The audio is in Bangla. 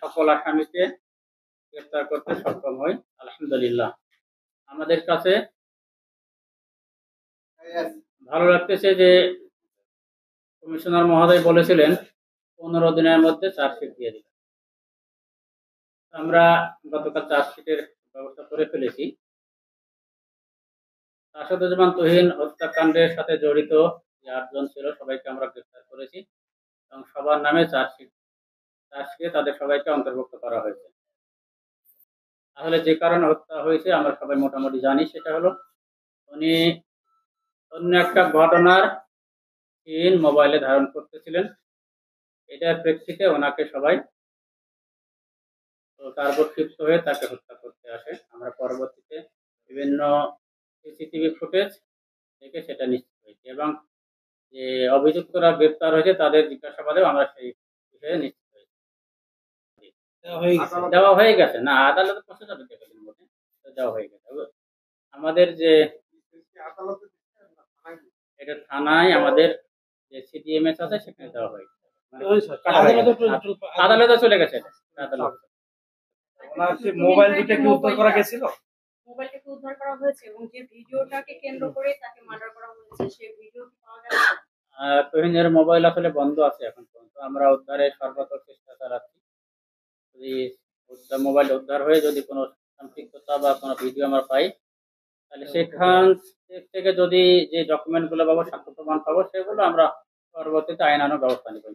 সকল আসামিকে গ্রেফতার করতে সক্ষম হই আলহামদুলিল্লাহ। আমাদের কাছে ভালো লাগতেছে যে কমিশনার মহোদয় বলেছিলেন 15 দিনের মধ্যে চার্জশিট দিয়ে দিবেন। আমরা গতকাল চার্জশিটের ব্যবস্থা করে ফেলেছি। রাশেদুজ্জামান তুহিন হত্যাকাণ্ডের সাথে জড়িত যে 8 জন ছিল সবাইকে আমরা গ্রেফতার করেছি এবং সবার নামে চার্জশিটে তাদের সবাইকে অন্তর্ভুক্ত করা হয়েছে। তাহলে যে কারণে হত্যা হয়েছে আমরা সবাই মোটামুটি জানি, সেটা হলো উনি অন্য একটা ঘটনার সিন মোবাইলে ধারণ করতেছিলেন। এটার প্রেক্ষিতে ওনাকে সবাই তারপর হয়ে তাকে হত্যা করতে আসে। আমরা পরবর্তীতে বিভিন্ন সিসিটিভি ফুটেজ দেখে সেটা নিশ্চিত হয়েছি এবং যে অভিযুক্তরা গ্রেপ্তার হয়েছে তাদের জিজ্ঞাসাবাদেও আমরা সেই বিষয়ে নিশ্চিত হয়েছি। দেওয়া হয়ে গেছে না, আদালতে পৌঁছে যাবে কিছুদিনের মধ্যে, দেওয়া হয়ে গেছে। আমাদের যে এটা থানায় আমাদের যে সিডিএমএস আছে সেখানে দেওয়া হয়ে গেছে, আদালতে চলে গেছে। মোবাইল দুটো কি উদ্ধার করা গেছিল? মোবাইলটাকে উদ্ধার করা হয়েছে এবং যে ভিডিওটাকে কেন্দ্র করে তাকে মার্ডার করা হয়েছে সেই ভিডিও কি পাওয়া গেছে? তুহিনের মোবাইল আসলে বন্ধ আছে এখন পর্যন্ত। আমরা উদ্ধারের সর্বাত্মক চেষ্টা চালাচ্ছি। যদি মোবাইল উদ্ধার হয়ে যদি কোনো সম্পৃক্ততা বা কোনো ভিডিও আমরা পাই, তাহলে সেখান থেকে যদি যে ডকুমেন্টগুলো পাবো, সাক্ষ্য প্রমাণ পাবো, সেগুলো আমরা পরবর্তীতে আইনানুগ ব্যবস্থা নিব।